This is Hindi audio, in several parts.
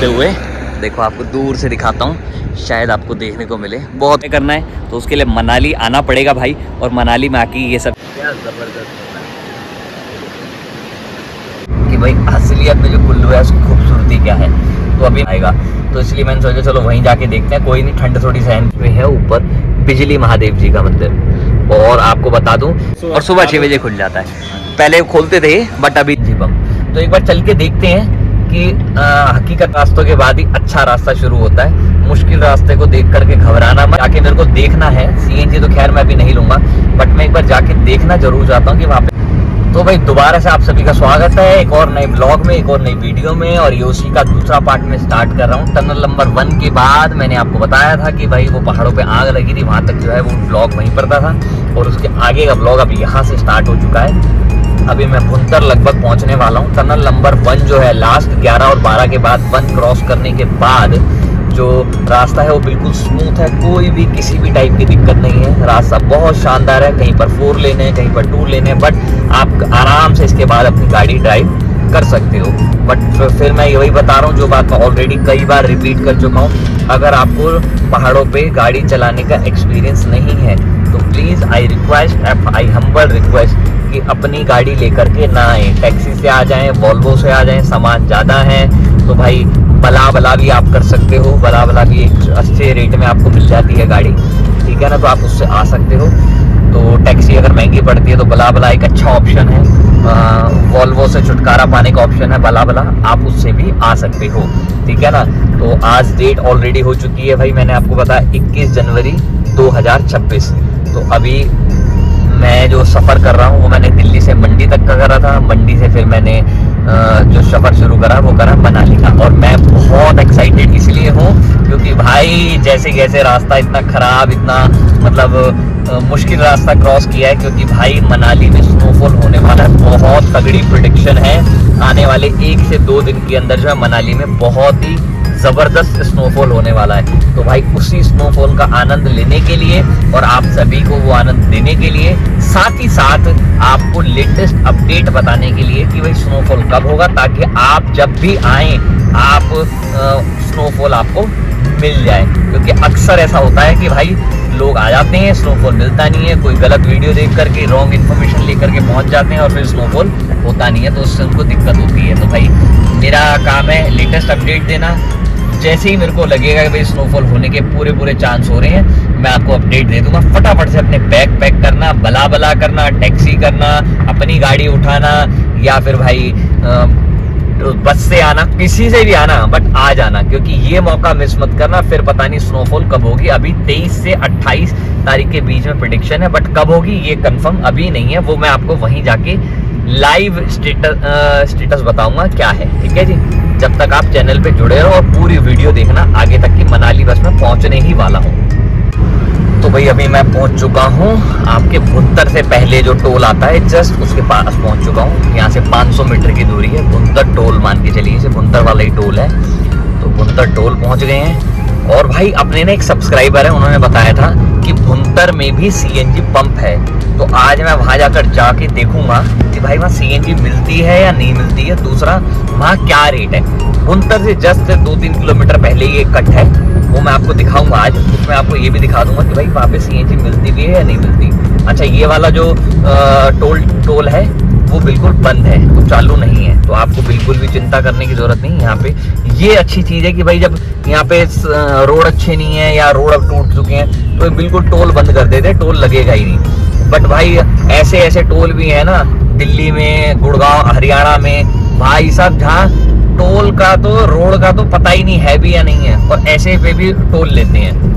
हुए देखो, आपको दूर से दिखाता हूँ, शायद आपको देखने को मिले। बहुत करना है तो उसके लिए मनाली आना पड़ेगा भाई, और मनाली में आके ये सब क्या ज़बरदस्त कि भाई असलियत में जो कुल्लू है उसकी खूबसूरती क्या है, तो अभी आएगा। तो इसलिए मैंने सोचा चलो वहीं जाके देखते हैं। कोई नहीं, ठंड थोड़ी सहन में है। ऊपर बिजली महादेव जी का मंदिर, और आपको बता दूं, और सुबह 6 बजे खुल जाता है। पहले खोलते थे बट अभी जीपम। तो एक बार चल के देखते हैं कि हकीकत रास्तों के बाद ही अच्छा रास्ता शुरू होता है। मुश्किल रास्ते को देख करके घबराना मत। जाके मेरे को देखना है। सीएनजी तो खैर मैं भी नहीं लूंगा, बट मैं एक बार जाके देखना जरूर चाहता हूँ कि वहाँ पे। तो भाई दोबारा से आप सभी का स्वागत है एक और नए ब्लॉग में, एक और नई वीडियो में, और ये उसी का दूसरा पार्ट में स्टार्ट कर रहा हूँ। टनल नंबर 1 के बाद मैंने आपको बताया था कि भाई वो पहाड़ों पे आग लगी थी, वहाँ तक जो है वो ब्लॉग वहीं पर था, और उसके आगे का ब्लॉग अब यहाँ से स्टार्ट हो चुका है। अभी मैं भुंतर लगभग पहुंचने वाला हूं। टनल नंबर 1 जो है लास्ट 11 और 12 के बाद 1 क्रॉस करने के बाद जो रास्ता है वो बिल्कुल स्मूथ है। कोई भी किसी भी टाइप की दिक्कत नहीं है। रास्ता बहुत शानदार है। कहीं पर 4 लेने हैं, कहीं पर 2 लेने हैं, बट आप आराम से इसके बाद अपनी गाड़ी ड्राइव कर सकते हो। बट फिर मैं यही बता रहा हूँ जो बात मैं ऑलरेडी कई बार रिपीट कर चुका हूँ। अगर आपको पहाड़ों पे गाड़ी चलाने का एक्सपीरियंस नहीं है तो प्लीज़ आई हम्बल रिक्वेस्ट कि अपनी गाड़ी लेकर के ना आए। टैक्सी से आ जाएं, वॉल्वो से आ जाएं। सामान ज़्यादा है तो भाई बला भी आप कर सकते हो। बला भी एक अच्छे रेट में आपको मिल जाती है गाड़ी, ठीक है ना, तो आप उससे आ सकते हो। तो टैक्सी अगर महंगी पड़ती है तो बला एक अच्छा ऑप्शन है। वॉल्वो से छुटकारा पाने का ऑप्शन है बला, आप उससे भी आ सकते हो, ठीक है ना। तो आज डेट ऑलरेडी हो चुकी है भाई, मैंने आपको बताया 21 जनवरी 2026। तो अभी मैं जो सफ़र कर रहा हूँ वो मैंने दिल्ली से मंडी तक का करा था। मंडी से फिर मैंने जो सफ़र शुरू करा वो करा मनाली का। और मैं बहुत एक्साइटेड इसलिए हूँ क्योंकि भाई जैसे कैसे रास्ता इतना ख़राब, इतना मतलब मुश्किल रास्ता क्रॉस किया है, क्योंकि भाई मनाली में स्नोफॉल होने वाला है। बहुत तगड़ी प्रेडिक्शन है, आने वाले 1 से 2 दिन के अंदर जो है मनाली में बहुत ही ज़बरदस्त स्नोफॉल होने वाला है। तो भाई उसी स्नोफॉल का आनंद लेने के लिए और आप सभी को वो आनंद देने के लिए, साथ ही साथ आपको लेटेस्ट अपडेट बताने के लिए कि भाई स्नोफॉल कब होगा, ताकि आप जब भी आएँ आप स्नोफॉल आपको मिल जाए। क्योंकि अक्सर ऐसा होता है कि भाई लोग आ जाते हैं, स्नोफॉल मिलता नहीं है, कोई गलत वीडियो देख करके रॉन्ग इन्फॉर्मेशन लेकर के पहुंच जाते हैं और फिर स्नोफॉल होता नहीं है, तो उससे उनको दिक्कत होती है। तो भाई मेरा काम है लेटेस्ट अपडेट देना। जैसे ही मेरे को लगेगा कि भाई स्नोफॉल होने के पूरे चांस हो रहे हैं, मैं आपको अपडेट दे दूंगा। फटाफट से अपने बैग पैक करना, बला करना, टैक्सी करना, अपनी गाड़ी उठाना, या फिर भाई बस से आना, किसी से भी आना, बट आ जाना, क्योंकि ये मौका मिस मत करना। फिर पता नहीं स्नोफॉल कब होगी। अभी 23 से 28 तारीख के बीच में प्रेडिक्शन है, बट कब होगी ये कंफर्म अभी नहीं है। वो मैं आपको वहीं जाके लाइव स्टेटस बताऊंगा क्या है, ठीक है जी। जब तक आप चैनल पे जुड़े रहो और पूरी वीडियो देखना आगे तक की। मनाली बस में पहुंचने ही वाला हूँ। तो भाई अभी मैं पहुंच चुका हूँ। आपके भुंतर से पहले जो टोल आता है जस्ट उसके पास पहुंच चुका हूँ। यहाँ से 500 मीटर की दूरी है। भुंतर टोल मान के चलिए, इसे भुंतर वाला ही टोल है। तो भुंतर टोल पहुंच गए हैं। और भाई अपने ना एक सब्सक्राइबर है, उन्होंने बताया था कि भुंतर में भी सीएनजी पंप है। तो आज मैं वहाँ जाकर जाके देखूंगा कि भाई वहाँ सीएनजी मिलती है या नहीं मिलती है। दूसरा वहाँ क्या रेट है। भुंतर से जस्ट 2-3 किलोमीटर पहले ही एक कट है, वो मैं आपको दिखाऊंगा आज। उसमें आपको ये भी दिखा दूंगा कि भाई वहाँ पे सीएनजी मिलती भी है या नहीं मिलती। अच्छा, ये वाला जो टोल है वो बिल्कुल बंद है, तो चालू नहीं है। तो आपको बिल्कुल भी चिंता करने की जरूरत नहीं। यहाँ पे ये अच्छी चीज़ है कि भाई जब यहाँ पे रोड अच्छे नहीं है या रोड अब टूट चुके हैं तो बिल्कुल टोल बंद कर देते, टोल लगेगा ही नहीं। बट भाई ऐसे टोल भी है ना दिल्ली में, गुड़गांव, हरियाणा में, भाई साहब जहाँ टोल का तो रोड का तो पता ही नहीं है भी या नहीं है, और ऐसे पे भी टोल लेते हैं।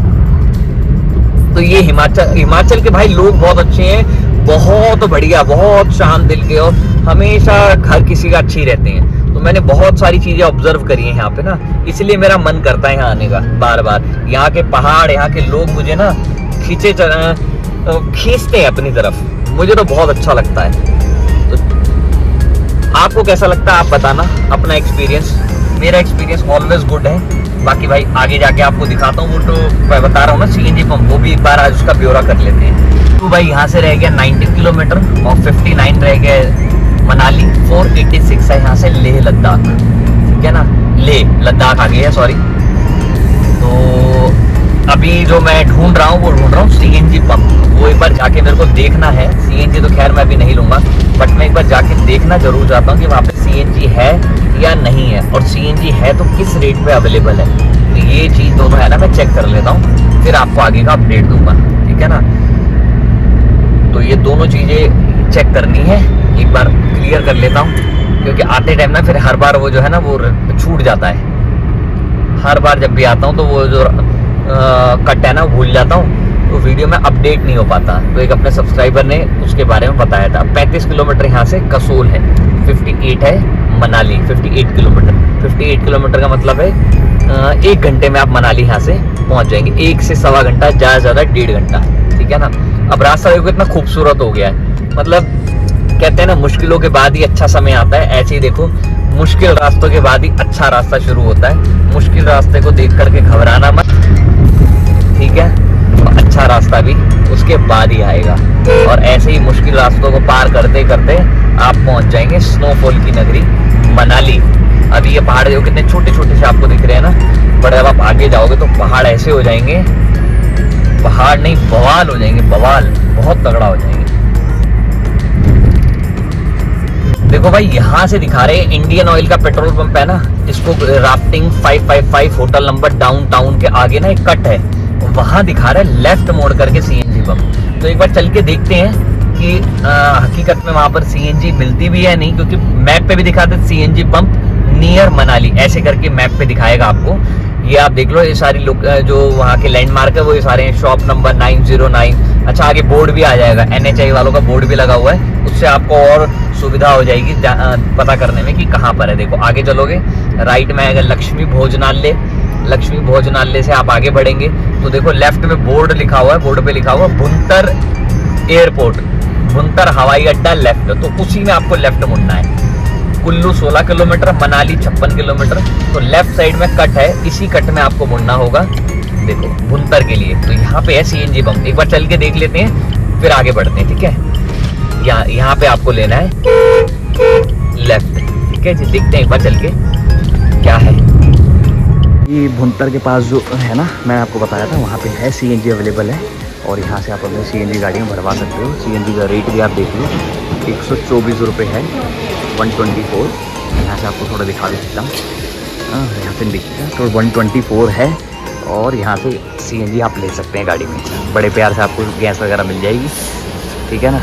तो ये हिमाचल के भाई लोग बहुत अच्छे हैं, बहुत बढ़िया, बहुत शांत दिल के, और हमेशा हर किसी का अच्छी रहते हैं। तो मैंने बहुत सारी चीजें ऑब्जर्व करी हैं यहाँ पे ना, इसलिए मेरा मन करता है यहाँ आने का बार बार। यहाँ के पहाड़, यहाँ के लोग मुझे ना खींचते हैं अपनी तरफ, मुझे तो बहुत अच्छा लगता है। तो आपको कैसा लगता है आप बताना अपना एक्सपीरियंस। मेरा एक्सपीरियंस ऑलवेज गुड है। बाकी भाई आगे जाके आपको दिखाता हूँ। वो तो मैं बता रहा हूँ ना सीएनजी पंप, वो भी एक बार आज उसका ब्यौरा कर लेते हैं। तो भाई यहाँ से रह गया 19 किलोमीटर और 59 रह गया मनाली। 486 है यहाँ से लेह लद्दाख, ठीक है ना। लद्दाख आ गई है, सॉरी। तो अभी जो मैं ढूंढ रहा हूँ सीएनजी पंप। वो एक बार जाके मेरे को देखना है। सीएनजी तो खैर मैं अभी नहीं लूंगा, बट मैं एक बार जाके देखना जरूर चाहता हूँ कि वहाँ पे सीएनजी है या नहीं है, और सीएनजी है तो किस रेट पे अवेलेबल है। तो ये चीज दोनों है ना, मैं चेक कर लेता हूँ, फिर आपको आगे का अपडेट दूंगा, ठीक है ना। तो ये दोनों चीजें चेक करनी है, एक बार क्लियर कर लेता हूँ, क्योंकि आते टाइम ना फिर हर बार वो जो है ना वो छूट जाता है। हर बार जब भी आता हूँ तो वो जो कट है ना भूल जाता हूँ, तो वीडियो में अपडेट नहीं हो पाता। तो एक अपने सब्सक्राइबर ने उसके बारे में बताया था। 35 किलोमीटर यहाँ से कसोल है, 58 है मनाली, 58 किलोमीटर। 58 किलोमीटर का मतलब है 1 घंटे में आप मनाली यहाँ से पहुँच जाएंगे। 1 से सवा घंटा, ज़्यादा ज़्यादा 1.5 घंटा, ठीक है ना। अब रास्ता देखो इतना खूबसूरत हो गया है, मतलब कहते हैं ना मुश्किलों के बाद ही अच्छा समय आता है। ऐसे ही देखो, मुश्किल रास्तों के बाद ही अच्छा रास्ता शुरू होता है। मुश्किल रास्ते को देख करके घबराना मत, ठीक है। तो अच्छा रास्ता भी उसके बाद ही आएगा, और ऐसे ही मुश्किल रास्तों को पार करते करते आप पहुंच जाएंगे स्नोफॉल की नगरी मनाली। अभी ये पहाड़ देखो कितने छोटे छोटे से आपको दिख रहे हैं ना, पर जब आप आगे जाओगे तो पहाड़ ऐसे हो जाएंगे, पहाड़ नहीं बवाल हो जाएंगे, बवाल, बहुत तगड़ा हो जाएंगे। देखो भाई, यहाँ से दिखा रहे हैं इंडियन ऑयल का पेट्रोल पंप है ना, इसको राफ्टिंग 555 होटल नंबर डाउनटाउन के आगे ना एक कट है, वहां दिखा रहा है लेफ्ट मोड़ करके सीएनजी पंप। तो एक बार चल के देखते हैं कि हकीकत में वहां पर सीएनजी मिलती भी है नहीं, क्योंकि मैप पे भी दिखाते सीएनजी पंप नियर मनाली, ऐसे करके मैप पे दिखाएगा आपको। ये आप देख लो, ये सारी लोग जो वहाँ के लैंडमार्क है वो ये सारे हैं। Shop number 909। अच्छा, आगे बोर्ड भी आ जाएगा, NHI वालों का बोर्ड भी लगा हुआ है, उससे आपको और सुविधा हो जाएगी पता करने में कि कहाँ पर है। देखो आगे चलोगे, राइट में आएगा लक्ष्मी भोजनालय। लक्ष्मी भोजनालय से आप आगे बढ़ेंगे तो देखो लेफ्ट में बोर्ड लिखा हुआ है, बोर्ड पे लिखा हुआ है भुंतर एयरपोर्ट, भुंतर हवाई अड्डा लेफ्ट। तो उसी में आपको लेफ्ट मुड़ना है। Kullu 16 kilometre, Manali 56 kilometre. तो लेफ्ट साइड में कट है, इसी कट में आपको मुड़ना होगा, देखो भुंतर के लिए। तो यहाँ पे है सीएनजी पंप, एक बार चल के देख लेते हैं, फिर आगे बढ़ते हैं, ठीक है। यहाँ पे आपको लेना है लेफ्ट, ठीक है जी। देखते हैं एक बार चल के क्या है। ये भुंतर के पास जो है ना, मैं आपको बताया था, वहाँ पे है सीएनजी अवेलेबल है, और यहाँ से आप अपने सीएनजी गाड़ी में भरवा सकते हो। सीएनजी का रेट भी आप देख लो, 124 रुपये है, 124। यहाँ से आपको थोड़ा दिखा देता हूँ, यहाँ से दिखता है तो 124 है, और यहाँ से सीएनजी आप ले सकते हैं गाड़ी में। बड़े प्यार से आपको गैस वगैरह मिल जाएगी, ठीक है ना।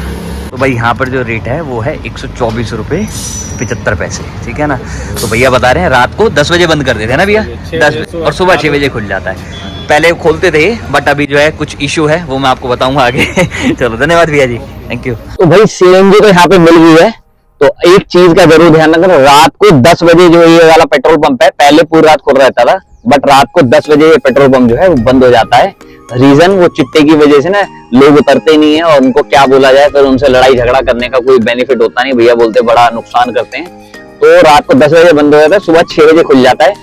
तो भाई यहाँ पर जो रेट है वो है 124 रुपये 75 पैसे, ठीक है ना। तो भैया बता रहे हैं रात को 10 बजे बंद कर देते हैं ना भैया, 10 बजे, और सुबह 6 बजे खुल जाता है। पहले खोलते थे, बट अभी जो है कुछ इशू है, वो मैं आपको बताऊंगा आगे। चलो धन्यवाद भैया जी, थैंक यू। तो भाई सीएनजी तो यहाँ पे मिल गई है। तो एक चीज का जरूर ध्यान रखना, रात को 10 बजे जो ये वाला पेट्रोल पंप है, पहले पूरी रात खुल रहता था, बट रात को 10 बजे ये पेट्रोल पंप जो है वो बंद हो जाता है। रीजन वो चिट्टे की वजह से ना लोग उतरते नहीं है, और उनको क्या बोला जाए, फिर उनसे लड़ाई झगड़ा करने का कोई बेनिफिट होता नहीं। भैया बोलते बड़ा नुकसान करते हैं। तो रात को 10 बजे बंद हो जाता है, सुबह 6 बजे खुल जाता है।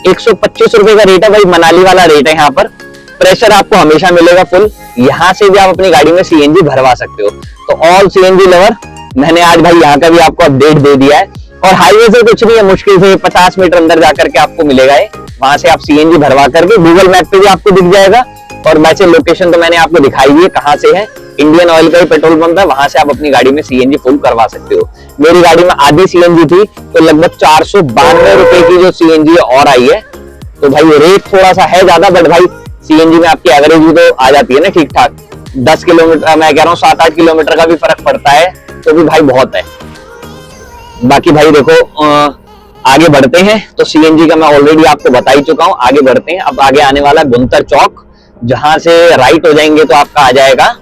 125 रुपए का रेट है भाई, मनाली वाला रेट है। यहाँ पर प्रेशर आपको हमेशा मिलेगा फुल। यहाँ से भी आप अपनी गाड़ी में सीएनजी भरवा सकते हो। तो ऑल सीएनजी लवर, मैंने आज भाई यहाँ का भी आपको अपडेट दे दिया है। और हाईवे से कुछ नहीं है, मुश्किल से 50 मीटर अंदर जाकर के आपको मिलेगा है। वहां से आप सीएनजी भरवा करके गूगल मैप पे भी आपको दिख जाएगा, और वैसे लोकेशन तो मैंने आपको दिखाई है कहाँ से है। इंडियन ऑयल का ही पेट्रोल पंप है, वहां से आप अपनी गाड़ी में सीएनजी फुल करवा सकते हो। मेरी गाड़ी में आधी सीएनजी थी, तो लगभग 492 रुपए की जो सीएनजी और आई है। तो भाई रेट थोड़ा सा है ज्यादा, बट भाई सीएनजी में आपकी एवरेज भी तो आ जाती है ना ठीक ठाक। 10 किलोमीटर, मैं कह रहा हूँ 7-8 किलोमीटर का भी फर्क पड़ता है, तो भी भाई बहुत है। बाकी भाई देखो आगे बढ़ते हैं। तो सीएनजी का मैं ऑलरेडी आपको बता ही चुका हूं, आगे बढ़ते हैं। अब आगे आने वाला है भुंतर चौक, जहां से राइट हो जाएंगे तो आपका आ जाएगा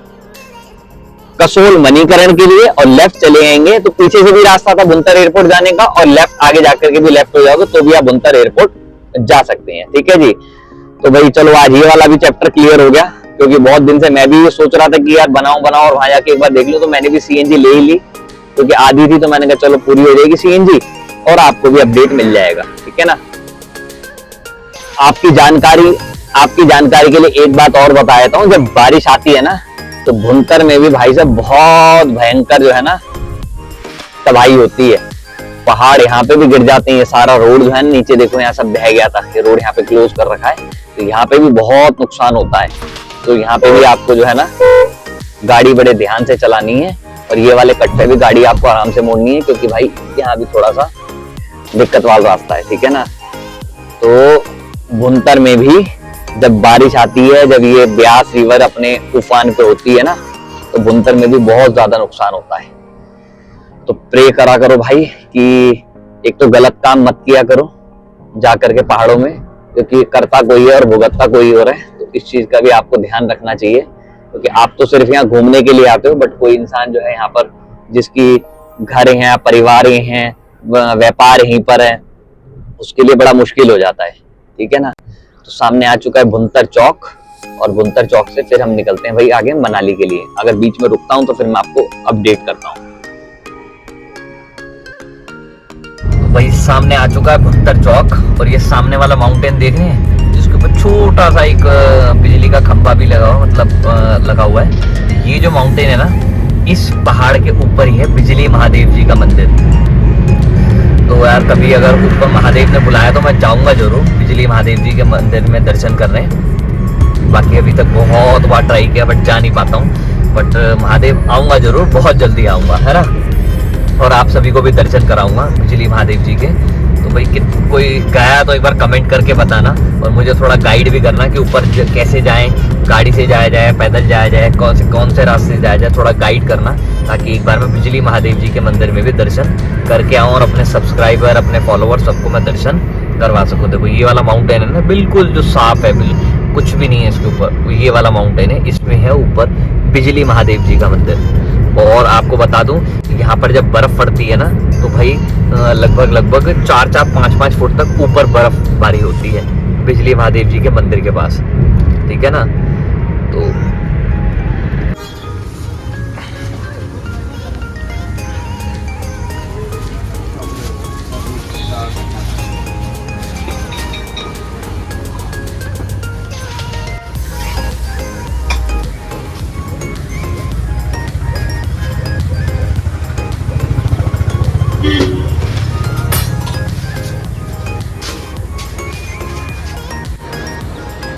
कसोल मणिकरण के लिए, और लेफ्ट चले आएंगे तो पीछे से भी रास्ता था भुंतर एयरपोर्ट जाने का, और लेफ्ट आगे जाकर के भी लेफ्ट हो जाओगे तो भी आप भुंतर एयरपोर्ट जा सकते हैं, ठीक है जी। तो भाई चलो आज ये वाला भी चैप्टर क्लियर हो गया, क्योंकि बहुत दिन से मैं भी ये सोच रहा था कि यार बनाऊं और वहां जाके एक बार देख लूं। तो मैंने भी सीएनजी ले ही ली, क्योंकि आधी थी, तो मैंने कहा चलो पूरी हो जाएगी सीएनजी, और आपको भी अपडेट मिल जाएगा, ठीक है ना। आपकी जानकारी के लिए एक बात और बता देता हूं, जब बारिश आती है ना, तो भुंतर में भी भाई साहब बहुत भयंकर जो है ना तबाही होती है। पहाड़ यहाँ पे भी गिर जाते हैं। ये सारा रोड जो है नीचे देखो यहाँ सब बह गया था, ये रोड यहाँ पे क्लोज कर रखा है, तो यहाँ पे भी बहुत नुकसान होता है। तो यहाँ पे भी आपको जो है ना गाड़ी बड़े ध्यान से चलानी है, और ये वाले कट पे भी गाड़ी आपको आराम से मोड़नी है, क्योंकि भाई यहाँ भी थोड़ा सा दिक्कत वाला रास्ता है, ठीक है ना। तो भुंतर में भी जब बारिश आती है, जब ये ब्यास रिवर अपने उफान पे होती है ना, तो भुंतर में भी बहुत ज्यादा नुकसान होता है। तो प्रे करा करो भाई कि एक तो गलत काम मत किया करो जा करके पहाड़ों में, क्योंकि करता कोई है और भुगतता कोई और है। तो इस चीज का भी आपको ध्यान रखना चाहिए, क्योंकि आप तो सिर्फ यहाँ घूमने के लिए आते हो, बट कोई इंसान जो है यहाँ पर जिसकी घर है, परिवार हैं, व्यापार यहीं पर है, उसके लिए बड़ा मुश्किल हो जाता है, ठीक है ना। तो सामने आ चुका है भुंतर चौक, और भुंतर चौक से फिर हम निकलते हैं भाई आगे मनाली के लिए। अगर बीच में रुकता हूँ तो फिर मैं आपको अपडेट करता हूँ। भाई सामने आ चुका है भुंतर चौक, और ये सामने वाला माउंटेन देख रहे हैं, जिसके ऊपर छोटा सा एक बिजली का खंभा भी लगा हुआ, मतलब लगा हुआ है। ये जो माउंटेन है ना, इस पहाड़ के ऊपर ही है बिजली महादेव जी का मंदिर। तो यार कभी अगर ऊपर महादेव ने बुलाया तो मैं जाऊंगा जरूर बिजली महादेव जी के मंदिर में दर्शन करने। बाकी अभी तक बहुत बार ट्राई किया बट जा नहीं पाता हूँ, बट महादेव आऊंगा जरूर, बहुत जल्दी आऊंगा, है ना। और आप सभी को भी दर्शन कराऊंगा बिजली महादेव जी के। तो भाई कोई गया तो एक बार कमेंट करके बताना, और मुझे थोड़ा गाइड भी करना कि ऊपर कैसे जाएं, गाड़ी से जाया जाए, पैदल जाया जाए, कौन से रास्ते से जाया जाए, थोड़ा गाइड करना, ताकि एक बार मैं बिजली महादेव जी के मंदिर में भी दर्शन करके आऊँ और अपने सब्सक्राइबर, अपने फॉलोअर सबको मैं दर्शन करवा सकूँ। देखो ये वाला माउंटेन है ना, बिल्कुल जो साफ है, कुछ भी नहीं है इसके ऊपर, ये वाला माउंटेन है, इसमें है ऊपर बिजली महादेव जी का मंदिर। और आपको बता दूं यहाँ पर जब बर्फ पड़ती है ना, तो भाई लगभग 4-5 फुट तक ऊपर बर्फबारी होती है बिजली महादेव जी के मंदिर के पास, ठीक है ना।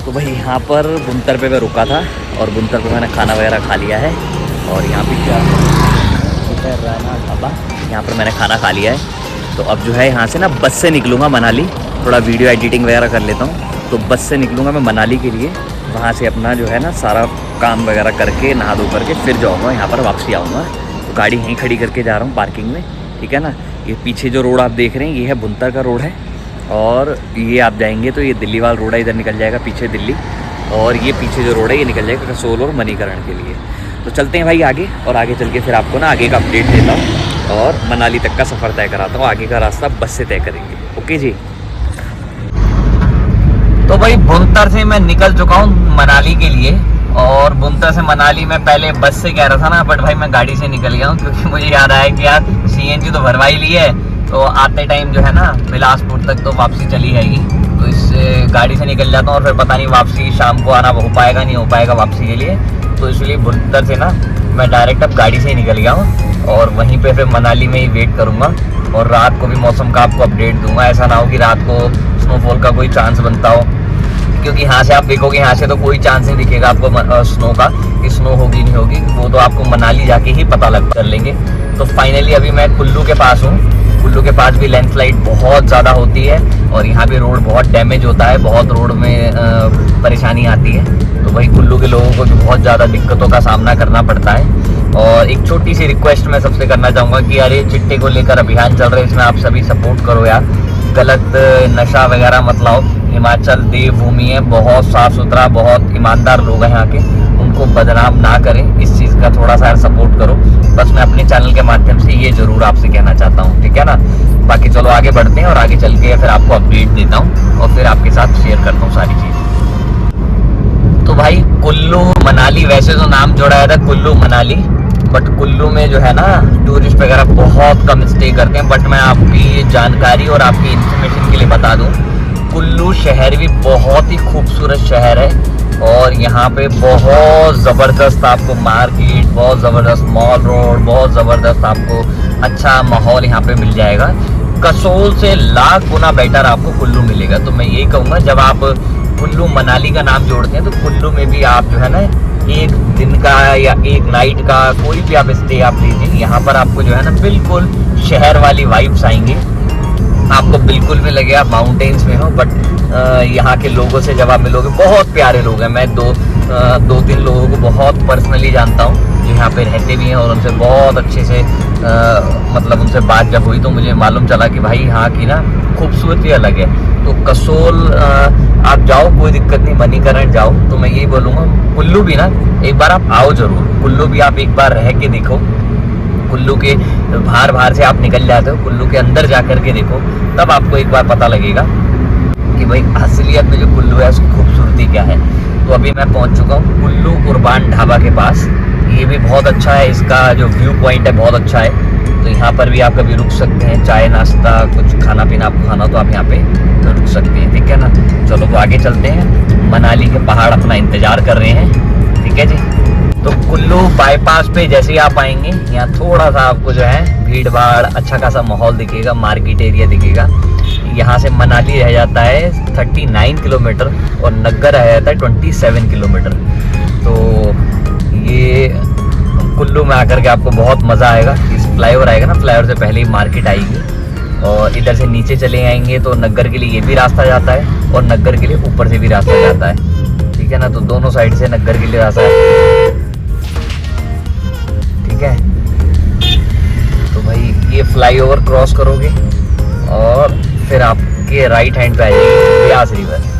तो भाई यहाँ पर भुंतर पे मैं रुका था, और भुंतर पे मैंने खाना वगैरह खा लिया है, और यहाँ पे क्या राना ढाबा, यहाँ पर मैंने खाना खा लिया है। तो अब जो है यहाँ से ना बस से निकलूँगा मनाली, थोड़ा वीडियो एडिटिंग वगैरह कर लेता हूँ, तो बस से निकलूँगा मैं मनाली के लिए। वहाँ से अपना जो है ना सारा काम वगैरह करके, नहा धो करके फिर जाऊँगा यहाँ पर वापसी आऊँगा। तो गाड़ी यहीं खड़ी करके जा रहा हूँ पार्किंग में, ठीक है ना। ये पीछे जो रोड आप देख रहे हैं ये है भुंतर का रोड है, और ये आप जाएंगे तो ये दिल्ली वाला रोड है, इधर निकल जाएगा पीछे दिल्ली, और ये पीछे जो रोड है ये निकल जाएगा कसोल और मणिकरण के लिए। तो चलते हैं भाई आगे, और आगे चल के फिर आपको ना आगे का अपडेट देता हूँ, और मनाली तक का सफ़र तय कराता हूँ। आगे का रास्ता बस से तय करेंगे, ओके जी। तो भाई भुंतर से मैं निकल चुका हूँ मनाली के लिए, और भुंतर से मनाली मैं पहले बस से कह रहा था ना, बट भाई मैं गाड़ी से निकल गया हूँ, क्योंकि मुझे याद आया कि यार CNG तो भरवा ही ली है, तो आते टाइम जो है ना बिलासपुर तक तो वापसी चली जाएगी, तो इस गाड़ी से निकल जाता हूँ, और फिर पता नहीं वापसी शाम को आना हो पाएगा नहीं हो पाएगा वापसी के लिए। तो इसलिए भुंतर से ना मैं डायरेक्ट अब गाड़ी से ही निकल गया हूँ, और वहीं पे फिर मनाली में ही वेट करूँगा, और रात को भी मौसम का आपको अपडेट दूंगा। ऐसा ना हो कि रात को स्नोफॉल का कोई चांस बनता हो, क्योंकि यहाँ से आप देखोगे, यहाँ से तो कोई चांस नहीं दिखेगा आपको स्नो का, कि स्नो होगी नहीं होगी, वो तो आपको मनाली जाके ही पता लग कर लेंगे। तो फाइनली अभी मैं कुल्लू के पास हूँ। कुल्लू के पास भी लैंडस्लाइड बहुत ज़्यादा होती है, और यहाँ भी रोड बहुत डैमेज होता है, बहुत रोड में परेशानी आती है। तो वही कुल्लू के लोगों को भी बहुत ज़्यादा दिक्कतों का सामना करना पड़ता है। और एक छोटी सी रिक्वेस्ट मैं सबसे करना चाहूँगा कि यार ये चिट्टे को लेकर अभियान चल रहा है, इसमें आप सभी सपोर्ट करो यार, गलत नशा वगैरह मत लाओ। हिमाचल देवभूमि है, बहुत साफ़ सुथरा, बहुत ईमानदार लोग हैं यहाँ के, उनको बदनाम ना करें, इस चीज़ का थोड़ा सा सपोर्ट करो। बस मैं अपने चैनल के माध्यम से ये ज़रूर आपसे कहना चाहता हूँ, ठीक है ना। बाकी चलो आगे बढ़ते हैं, और आगे चल के फिर आपको अपडेट देता हूँ, और फिर आपके साथ शेयर करता हूँ सारी चीज़। तो भाई कुल्लू मनाली, वैसे तो नाम जोड़ा था कुल्लू मनाली, बट कुल्लू में जो है ना टूरिस्ट वगैरह बहुत कम स्टे करते हैं। बट मैं आपकी जानकारी और आपकी इन्फॉर्मेशन के लिए बता दूं, कुल्लू शहर भी बहुत ही खूबसूरत शहर है, और यहाँ पे बहुत ज़बरदस्त आपको मार्केट, बहुत ज़बरदस्त मॉल रोड, बहुत ज़बरदस्त आपको अच्छा माहौल यहाँ पे मिल जाएगा। कसोल से लाख गुना बेटर आपको कुल्लू मिलेगा। तो मैं यही कहूँगा, जब आप कुल्लू मनाली का नाम जोड़ते हैं तो कुल्लू में भी आप जो है ना एक दिन का या एक नाइट का कोई भी आप स्टे आप लीजिए, यहाँ पर आपको जो है ना बिल्कुल शहर वाली वाइब्स आएंगी। आपको बिल्कुल भी लगे आप माउंटेन्स में हो, बट यहाँ के लोगों से जब आप मिलोगे, बहुत प्यारे लोग हैं। मैं दो तीन लोगों को बहुत पर्सनली जानता हूँ जो यहाँ पे रहते भी हैं, और उनसे बहुत अच्छे से मतलब उनसे बात जब हुई तो मुझे मालूम चला कि भाई यहाँ की ना खूबसूरती अलग है। तो कसोल आप जाओ, कोई दिक्कत नहीं, मणिकरण जाओ। तो मैं यही बोलूँगा कुल्लू भी ना एक बार आप आओ जरूर। कुल्लू भी आप एक बार रह के देखो। कुल्लू के बाहर से आप निकल जाते हो, कुल्लू के अंदर जा कर के देखो, तब आपको एक बार पता लगेगा कि भाई असलियत में जो कुल्लू है उसकी खूबसूरती क्या है। तो अभी मैं पहुंच चुका हूँ कुल्लू कुर्बान ढाबा के पास। ये भी बहुत अच्छा है, इसका जो व्यू पॉइंट है बहुत अच्छा है। तो यहाँ पर भी आप कभी रुक सकते हैं, चाय नाश्ता कुछ खाना पीना आपको खाना तो आप यहाँ पे रुक सकते हैं, ठीक है ना। चलो तो आगे चलते हैं, मनाली के पहाड़ अपना इंतजार कर रहे हैं, ठीक है जी। तो कुल्लू बाईपास पे जैसे ही आप आएंगे, यहाँ थोड़ा सा आपको जो है भीड़ भाड़, अच्छा खासा माहौल दिखेगा, मार्केट एरिया दिखेगा। यहाँ से मनाली रह जाता है 39 किलोमीटर और नग्गर रह जाता है 27 किलोमीटर। तो ये कुल्लू में आकर के आपको बहुत मज़ा आएगा। इस फ्लाईओवर आएगा ना, फ्लाईओवर से पहले ही मार्केट आएगी, और इधर से नीचे चले आएंगे तो नग्गर के लिए ये भी रास्ता जाता है, और नग्गर के लिए ऊपर से भी रास्ता जाता है, ठीक है ना। तो दोनों साइड से नग्गर के लिए रास्ता है, ठीक है। तो भाई ये फ्लाईओवर क्रॉस करोगे और फिर आपके राइट हैंड पे आ जाएगी ब्यास रिवर।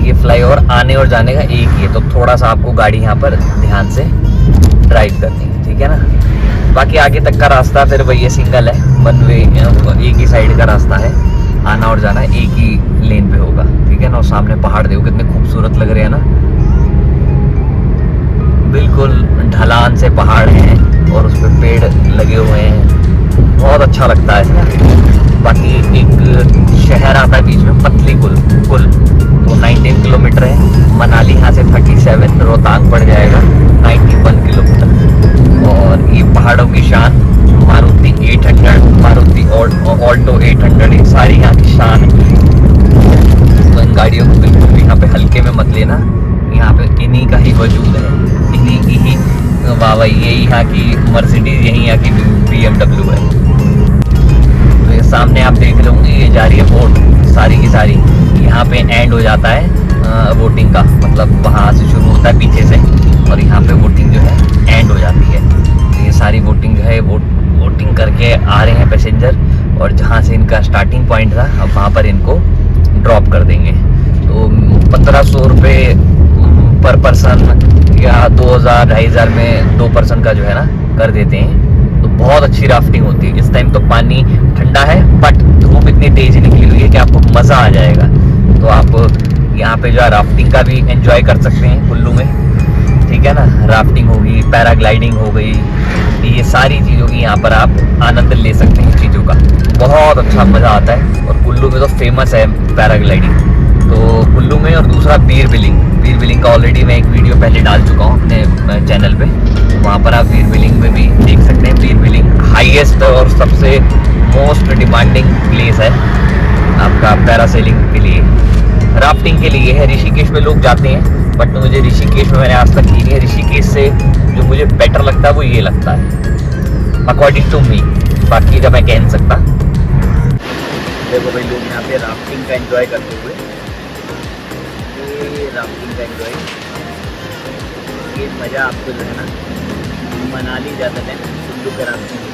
ये फ्लाईओवर आने और जाने का एक ही है, तो थोड़ा सा आपको गाड़ी यहाँ पर ध्यान से ड्राइव करनी है, ठीक है ना। बाकी आगे तक का रास्ता फिर वही सिंगल है, वन वे, एक ही साइड का रास्ता है, आना और जाना एक ही लेन पे होगा, ठीक है ना। और सामने पहाड़ देखो कितने खूबसूरत लग रहे हैं ना, बिल्कुल ढलान से पहाड़ हैं और उस पर पेड़ लगे हुए हैं, बहुत अच्छा लगता है ना। बाकी एक शहर आता है बीच में, पतली कुल, तो 19 किलोमीटर है। मनाली यहाँ से 37, रोहतांग पड़ जाएगा 91 किलोमीटर। और ये पहाड़ों की शान मारुति 800, मारुति ऑल्टो 800, ये सारी यहाँ की शान है। तो इन गाड़ियों को बिल्कुल भी यहाँ पे हल्के में मत लेना, यहाँ पे इन्हीं का ही वजूद है, इन्हीं की ही वाह भाई, यही यहाँ की मर्सिडीज, यही यहाँ की BMW है। तो ये सामने आप देख रहे होंगे, ये जा रही है बोट सारी की सारी, यहाँ पे एंड हो जाता है वोटिंग का, मतलब वहाँ से शुरू होता है पीछे से, और यहाँ पे वोटिंग जो है एंड हो जाती है। तो ये सारी वोटिंग जो है वोटिंग करके आ रहे हैं पैसेंजर, और जहाँ से इनका स्टार्टिंग पॉइंट था अब वहाँ पर इनको ड्रॉप कर देंगे। तो 1500 रुपये पर पर्सन या 2000-2500 में 2 पर्सन का जो है ना कर देते हैं। तो बहुत अच्छी राफ्टिंग होती है। इस टाइम तो पानी ठंडा है, बट धूप इतनी तेज निकली हुई है कि आपको मज़ा आ जाएगा। तो आप यहाँ पे जो है राफ्टिंग का भी एंजॉय कर सकते हैं कुल्लू में, ठीक है ना। राफ्टिंग होगी, पैराग्लाइडिंग हो गई, ये सारी चीज़ों की यहाँ पर आप आनंद ले सकते हैं चीज़ों का, बहुत अच्छा मज़ा आता है। और कुल्लू में तो फेमस है पैराग्लाइडिंग, तो कुल्लू में। और दूसरा बीर बिलिंग का ऑलरेडी मैं एक वीडियो पहले डाल चुका हूँ अपने चैनल पे, वहाँ पर आप बीर बिलिंग में भी देख सकते हैं। बीर बिलिंग हाईएस्ट और सबसे मोस्ट डिमांडिंग प्लेस है आपका पैरासेलिंग के लिए, राफ्टिंग के लिए है। ऋषिकेश में लोग जाते हैं, बट मुझे ऋषिकेश में मैंने आज तक की नहीं है। ऋषिकेश से जो मुझे बेटर लगता है वो ये लगता है, अकॉर्डिंग टू मी, बाकी जब मैं कह नहीं सकता। देखो भाई लोग यहाँ पे राफ्टिंग का एंजॉय करते हुए, ये राफ्टिंग का एंजॉय, ये मज़ा आपको जो है ना मनाली ज़्यादा है, कुल्लू का राफ्टिंग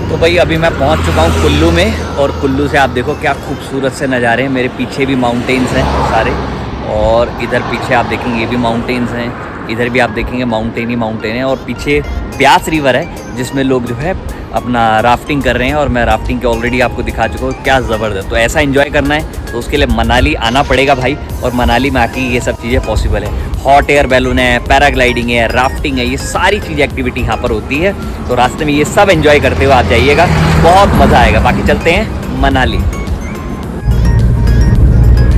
तो भाई अभी मैं पहुंच चुका हूं कुल्लू में, और कुल्लू से आप देखो क्या खूबसूरत से नज़ारे हैं। मेरे पीछे भी माउंटेन्स हैं सारे, और इधर पीछे आप देखेंगे ये भी माउंटेन्स हैं, इधर भी आप देखेंगे माउंटेन ही माउंटेन है, और पीछे ब्यास रिवर है जिसमें लोग जो है अपना राफ्टिंग कर रहे हैं, और मैं राफ्टिंग के ऑलरेडी आपको दिखा चुका हूँ, क्या ज़बरदस्त। तो ऐसा एंजॉय करना है तो उसके लिए मनाली आना पड़ेगा भाई, और मनाली में आके ये सब चीज़ें पॉसिबल है। हॉट एयर बैलून है, पैराग्लाइडिंग है, राफ्टिंग है, ये सारी चीज़ एक्टिविटी यहाँ पर होती है। तो रास्ते में ये सब एंजॉय करते हुए आप जाइएगा, बहुत मज़ा आएगा। बाकी चलते हैं मनाली।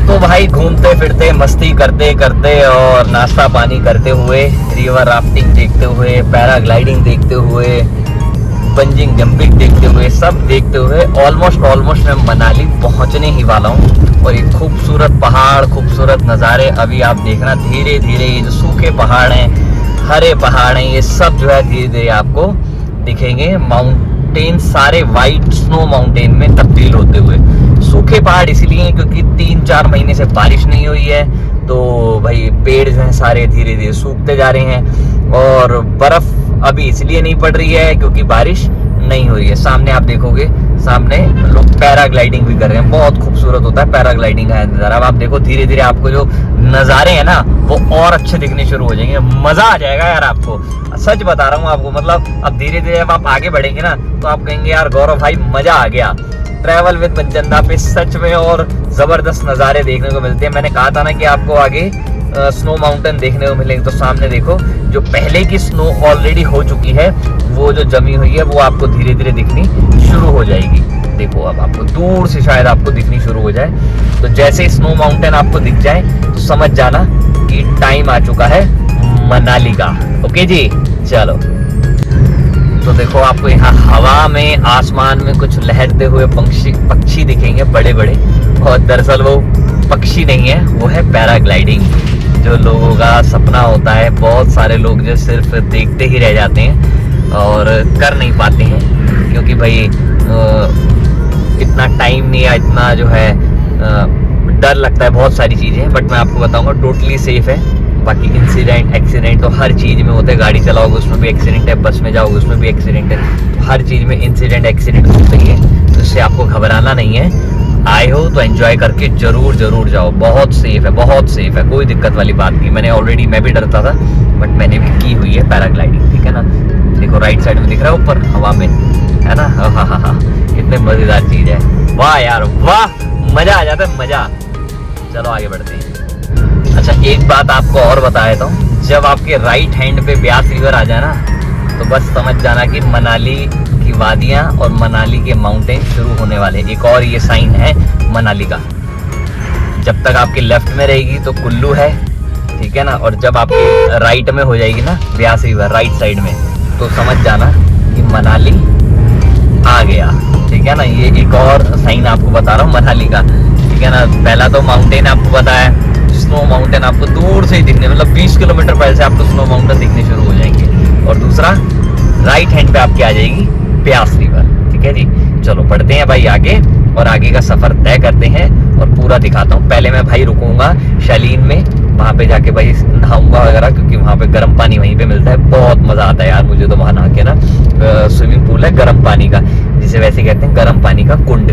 तो भाई घूमते फिरते मस्ती करते करते और नाश्ता पानी करते हुए, रिवर राफ्टिंग देखते हुए, पैराग्लाइडिंग देखते हुए, बंजिंग जंपिंग देखते हुए, सब देखते हुए ऑलमोस्ट मैं मनाली पहुंचने ही वाला हूं। और ये खूबसूरत पहाड़, खूबसूरत नज़ारे अभी आप देखना धीरे धीरे। ये जो सूखे पहाड़ हैं, हरे पहाड़ हैं, ये सब जो है धीरे धीरे आपको दिखेंगे। माउंटेन सारे वाइट स्नो माउंटेन में तब्दील होते हुए। सूखे पहाड़ इसलिए क्योंकि 3-4 महीने से बारिश नहीं हुई है, तो भाई पेड़ जो हैं सारे धीरे धीरे सूखते जा रहे हैं। और बर्फ अभी इसलिए नहीं पड़ रही है क्योंकि बारिश नहीं हो रही है। सामने आप देखोगे, सामने लोग पैराग्लाइडिंग भी कर रहे हैं, बहुत खूबसूरत होता है पैराग्लाइडिंग का नज़ारा। अब आप देखो धीरे धीरे आपको जो नज़ारे हैं ना वो और अच्छे दिखने शुरू हो जाएंगे, मज़ा आ जाएगा यार आपको, सच बता रहा हूँ आपको। मतलब अब धीरे धीरे जब आप आगे बढ़ेंगे ना तो आप कहेंगे यार गौरव भाई मज़ा आ गया। ट्रैवल विद मनचंदा पे सच में और ज़बरदस्त नज़ारे देखने को मिलते हैं। मैंने कहा था ना कि आपको आगे स्नो माउंटेन देखने को मिलेंगे, तो सामने देखो जो पहले की स्नो ऑलरेडी हो चुकी है वो जो जमी हुई है वो आपको धीरे धीरे दिखनी शुरू हो जाएगी। देखो अब आपको दूर से शायद आपको दिखनी शुरू हो जाए, तो जैसे स्नो माउंटेन आपको दिख जाए तो समझ जाना कि टाइम आ चुका है मनाली का। ओके जी, चलो। तो देखो आपको यहाँ हवा में, आसमान में कुछ लहरते हुए पक्षी दिखेंगे बड़े बड़े, और दरअसल वो पक्षी नहीं है, वो है पैराग्लाइडिंग, जो लोगों का सपना होता है। बहुत सारे लोग जो सिर्फ देखते ही रह जाते हैं और कर नहीं पाते हैं, क्योंकि भाई इतना टाइम नहीं है, इतना जो है डर लगता है, बहुत सारी चीज़ें हैं। बट मैं आपको बताऊंगा टोटली सेफ है। बाकी इंसिडेंट एक्सीडेंट तो हर चीज़ में होते हैं, गाड़ी चलाओगे उसमें भी एक्सीडेंट है, बस में जाओगे उसमें भी एक्सीडेंट है, तो हर चीज़ में इंसिडेंट एक्सीडेंट होते ही है, तो इससे आपको घबराना नहीं है। आए हो तो एंजॉय करके जरूर जाओ, बहुत सेफ है, बहुत सेफ है, कोई दिक्कत वाली बात नहीं। मैं भी डरता था, बट मैंने भी की हुई है पैराग्लाइडिंग, ठीक है ना। देखो राइट साइड में दिख रहा है ऊपर हवा में, है ना। हाँ, इतने मज़ेदार चीज़ है, वाह यार वाह, मज़ा आ जाता है, मज़ा। चलो आगे बढ़ते हैं। अच्छा एक बात आपको और बता देता हूँ, जब आपके राइट हैंड पे ब्यास रिवर आ जाए ना तो बस समझ जाना कि मनाली की वादियाँ और मनाली के माउंटेन शुरू होने वाले। एक और ये साइन है मनाली का। जब तक आपके लेफ्ट में रहेगी तो कुल्लू है, ठीक है ना, और जब आपकी राइट में हो जाएगी ना ब्यास रिवर राइट साइड में, तो समझ जाना कि मनाली आ गया, ठीक है ना। ये एक और साइन आपको बता रहा हूँ मनाली का, ठीक है ना। पहला तो माउंटेन आपको बताया, स्नो माउंटेन आपको दूर से ही दिखने, मतलब 20 किलोमीटर पहले से आपको स्नो माउंटेन दिखने शुरू हो जाएंगे। और दूसरा राइट हैंड पे आपकी आ जाएगी ब्यास रिवर, ठीक है जी। चलो बढ़ते हैं भाई आगे, और आगे का सफर तय करते हैं और पूरा दिखाता हूँ। पहले मैं भाई रुकूंगा शालीन में, वहाँ पे जाके भाई नहाऊंगा वगैरह, क्योंकि वहाँ पे गर्म पानी वहीं पे मिलता है, बहुत मज़ा आता है यार मुझे तो वहाँ नहा के ना। स्विमिंग पूल है गर्म पानी का, जिसे वैसे कहते हैं गर्म पानी का कुंड।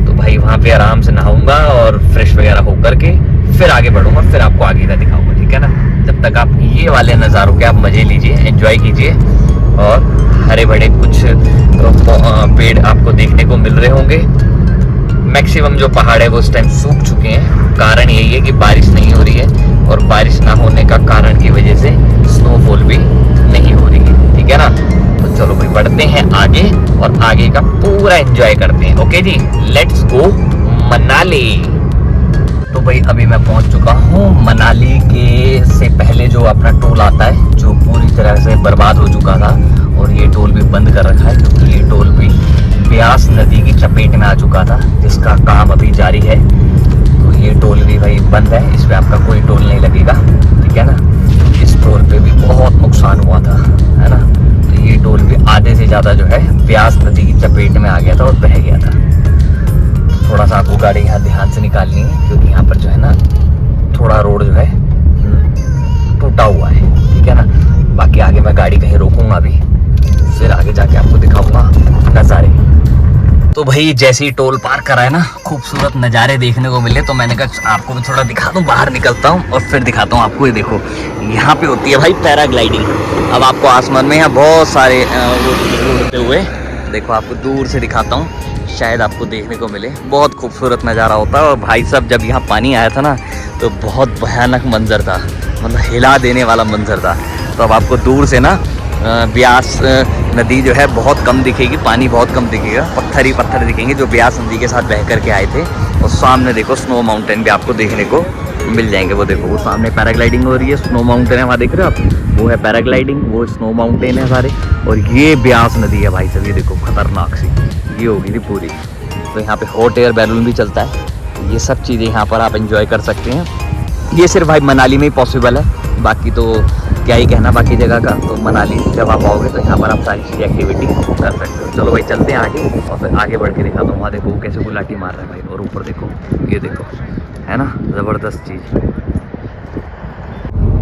तो भाई वहाँ पे आराम से नहाऊंगा और फ्रेश वगैरह होकर के फिर आगे बढ़ूंगा, फिर आपको आगे का दिखाऊंगा, ठीक है ना। जब तक आप ये वाले नज़ारों के आप मज़े लीजिए, एंजॉय कीजिए, और हरे भरे कुछ पेड़ आपको देखने को मिल रहे होंगे। मैक्सिमम जो पहाड़ है वो उस टाइम सूख चुके हैं, कारण यही है कि बारिश नहीं हो रही है, और बारिश ना होने का कारण की वजह से स्नोफॉल भी नहीं हो रही है, ठीक है ना। तो चलो भाई बढ़ते हैं आगे, और आगे का पूरा एंजॉय करते हैं। ओके जी, लेट्स गो मनाली। तो भाई अभी मैं पहुंच चुका हूँ मनाली के से पहले जो अपना टोल आता है, जो पूरी तरह से बर्बाद हो चुका था, और ये टोल भी बंद कर रखा है क्योंकि ये टोल भी ब्यास नदी की चपेट में आ चुका था, जिसका काम अभी जारी है। तो ये टोल भी भाई बंद है, इस पर आपका कोई टोल नहीं लगेगा, ठीक है ना। इस टोल पे भी बहुत नुकसान हुआ था, है ना। तो ये टोल भी आधे से ज़्यादा जो है ब्यास नदी की चपेट में आ गया था और बह गया था। थोड़ा सा आपको गाड़ी यहाँ ध्यान से निकालनी है, क्योंकि यहाँ पर जो है ना थोड़ा रोड जो है टूटा हुआ है, ठीक है ना। बाकी आगे मैं गाड़ी कहीं रोकूंगा अभी, फिर आगे जाके आपको दिखाऊंगा नज़ारे। तो भाई जैसे ही टोल पार करा है ना, खूबसूरत नज़ारे देखने को मिले, तो मैंने कहा आपको भी थोड़ा दिखा दूं। बाहर निकलता हूं और फिर दिखाता हूं आपको। ये देखो यहाँ पे होती है भाई पैराग्लाइडिंग। अब आपको आसमान में यहाँ बहुत सारे उड़ते हुए, देखो आपको दूर से दिखाता हूँ, शायद आपको देखने को मिले। बहुत खूबसूरत नज़ारा होता है। और भाई साहब जब यहाँ पानी आया था ना, तो बहुत भयानक मंजर था, मतलब हिला देने वाला मंजर था। तो अब आपको दूर से ना ब्यास नदी जो है बहुत कम दिखेगी, पानी बहुत कम दिखेगा, पत्थर ही पत्थर दिखेंगे जो ब्यास नदी के साथ बह करके आए थे। और सामने देखो स्नो माउंटेन भी आपको देखने को मिल जाएंगे। वो देखो वो सामने पैराग्लाइडिंग हो रही है, स्नो माउंटेन है वहाँ देख रहे हो आप, वो है पैराग्लाइडिंग, वो स्नो माउंटेन है सारे। और ये ब्यास नदी है भाई साहब, ये देखो खतरनाक सी ये होगी थी पूरी। तो यहाँ पे हॉट एयर बैलून भी चलता है। ये सब चीज़ें यहाँ पर आप एंजॉय कर सकते हैं। ये सिर्फ भाई मनाली में ही पॉसिबल है, बाकी तो क्या ही कहना बाकी जगह का। तो मनाली जब आप आओगे तो यहाँ पर आप सारी चीज़ें एक्टिविटी कर सकते हो। चलो भाई चलते हैं आगे, और फिर आगे बढ़ के दिखाता हूँ। वहाँ देखो कैसे गुलाटी मार रहा है भाई, और ऊपर देखो, ये देखो, है ना ज़बरदस्त चीज़।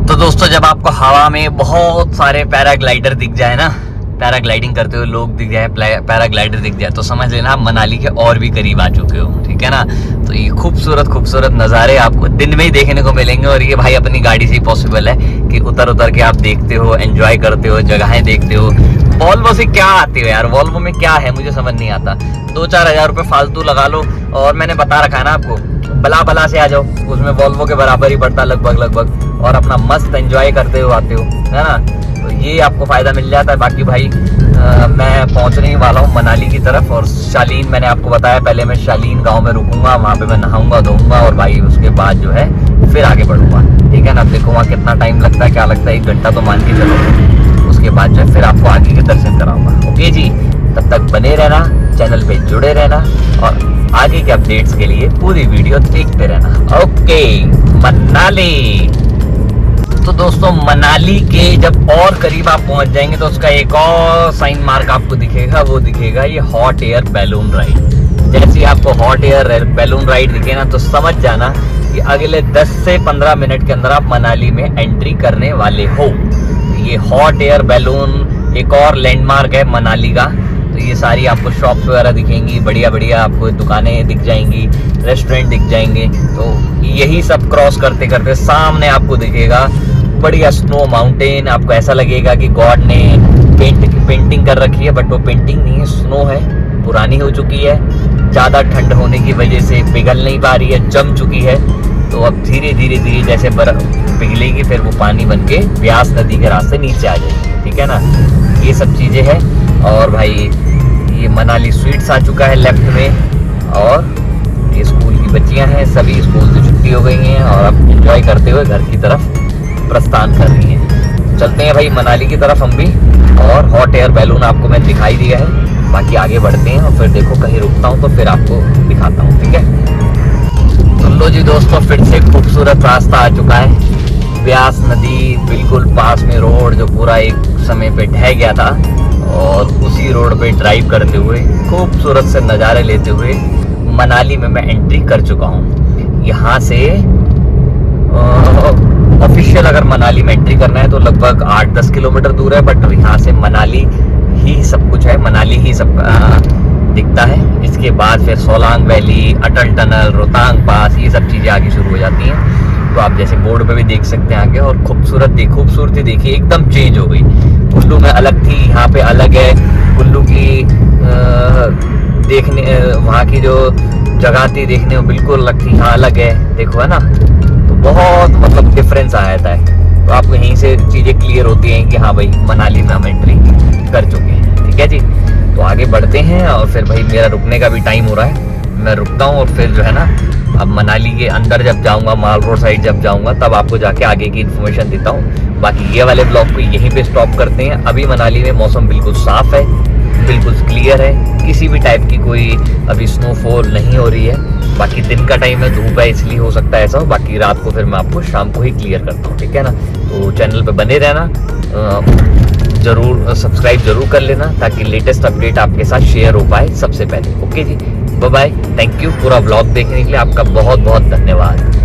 तो दोस्तों जब आपको हवा में बहुत सारे पैराग्लाइडर दिख जाए ना, पैराग्लाइडिंग करते हुए लोग दिख जाए, पैराग्लाइडर दिख जाए, तो समझ लेना आप मनाली के और भी करीब आ चुके हो, ठीक है ना। तो ये खूबसूरत खूबसूरत नज़ारे आपको दिन में ही देखने को मिलेंगे। और ये भाई अपनी गाड़ी से ही पॉसिबल है कि उतर के आप देखते हो, एंजॉय करते हो, जगहें देखते हो। वॉल्वो से क्या आते हो यार, वॉल्वो में क्या है मुझे समझ नहीं आता। 2-4 हज़ार रुपये फालतू लगा लो, और मैंने बता रखा है ना आपको, बला से आ जाओ, उसमें वॉल्वो के बराबर ही पड़ता लगभग, और अपना मस्त एंजॉय करते हुए आते हो, है ना। तो ये आपको फ़ायदा मिल जाता है। बाकी भाई मैं पहुंचने ही वाला हूँ मनाली की तरफ। और शालीन मैंने आपको बताया, पहले मैं शालीन गांव में रुकूंगा, वहाँ पे मैं नहाऊंगा धोऊंगा, और भाई उसके बाद जो है फिर आगे बढ़ूंगा, ठीक है ना। देखो वहाँ कितना टाइम लगता है, क्या लगता है, 1 घंटा तो मान के चलो। उसके बाद जो है फिर आपको आगे के दर्शन कराऊंगा। ओके जी, तब तक बने रहना, चैनल पे जुड़े रहना, और आगे के अपडेट्स के लिए पूरी वीडियो देखते रहना। ओके मनाली। तो दोस्तों मनाली के जब और करीब आप पहुंच जाएंगे तो उसका एक और साइन मार्क आपको दिखेगा, वो दिखेगा ये हॉट एयर बैलून राइड। जैसे ही आपको हॉट एयर बैलून राइड दिखे ना, तो समझ जाना कि अगले 10 से 15 मिनट के अंदर आप मनाली में एंट्री करने वाले हो। ये हॉट एयर बैलून एक और लैंडमार्क है मनाली का। तो ये सारी आपको शॉप्स वगैरह दिखेंगी, बढ़िया बढ़िया आपको दुकानें दिख जाएंगी, रेस्टोरेंट दिख जाएंगे। तो यही सब क्रॉस करते करते सामने आपको दिखेगा बढ़िया स्नो माउंटेन। आपको ऐसा लगेगा कि गॉड ने पेंटिंग कर रखी है, बट वो पेंटिंग नहीं है, स्नो है, पुरानी हो चुकी है, ज़्यादा ठंड होने की वजह से पिघल नहीं पा रही है, जम चुकी है। तो अब धीरे धीरे जैसे बर्फ पिघलेगी, फिर वो पानी बन के ब्यास नदी के रास्ते नीचे आ जाएगी, ठीक है ना। ये सब चीज़ें हैं। और भाई ये मनाली स्वीट्स आ चुका है लेफ्ट में, और ये स्कूल की बच्चियां हैं, सभी स्कूल से छुट्टी हो गई हैं और अब एंजॉय करते हुए घर की तरफ प्रस्थान कर रही हैं। चलते हैं भाई मनाली की तरफ हम भी। और हॉट एयर बैलून आपको मैंने दिखाई दिया है, बाकी आगे बढ़ते हैं, और फिर देखो कहीं रुकता हूँ तो फिर आपको दिखाता हूँ, ठीक है। तो लो जी दोस्तों, फिर से खूबसूरत रास्ता आ चुका है, ब्यास नदी बिल्कुल पास में, रोड जो पूरा एक समय पे ढह गया था, और उसी रोड पे ड्राइव करते हुए खूबसूरत से नज़ारे लेते हुए मनाली में मैं एंट्री कर चुका हूँ। यहाँ से ऑफिशियल अगर मनाली में एंट्री करना है तो लगभग 8-10 किलोमीटर दूर है, बट यहाँ से मनाली ही सब कुछ है, मनाली ही सब दिखता है। इसके बाद फिर सोलांग वैली, अटल टनल, रोहतांग पास, ये सब चीज़ें आगे शुरू हो जाती हैं। तो आप जैसे बोर्ड पे भी देख सकते हैं आगे। और खूबसूरती देखिए एकदम चेंज हो गई। कुल्लू में अलग थी, यहाँ पे अलग है। कुल्लू की देखने वहाँ की जो जगह थी देखने में बिल्कुल अलग थी, यहाँ अलग है, देखो है ना। तो बहुत मतलब डिफरेंस आ जाता है। तो आपको यहीं से चीज़ें क्लियर होती हैं कि हाँ भाई मनाली में हम एंट्री कर चुके हैं, ठीक है जी। तो आगे बढ़ते हैं, और फिर भाई मेरा रुकने का भी टाइम हो रहा है, मैं रुकता हूँ। और फिर जो है ना, अब मनाली के अंदर जब जाऊँगा, माल रोड साइड जब जाऊँगा, तब आपको जाके आगे की इन्फॉर्मेशन देता हूँ। बाकी ये वाले ब्लॉग को यहीं पे स्टॉप करते हैं। अभी मनाली में मौसम बिल्कुल साफ़ है, बिल्कुल क्लियर है, किसी भी टाइप की कोई अभी स्नोफॉल नहीं हो रही है। बाकी दिन का टाइम है, धूप है, इसलिए हो सकता है ऐसा हो। बाकी रात को फिर मैं आपको शाम को ही क्लियर करता हूँ, ठीक है ना। तो चैनल पे बने रहना, ज़रूर सब्सक्राइब ज़रूर कर लेना, ताकि लेटेस्ट अपडेट आपके साथ शेयर हो पाए सबसे पहले। ओके जी, बाय बाय, थैंक यू। पूरा व्लॉग देखने के लिए आपका बहुत बहुत धन्यवाद।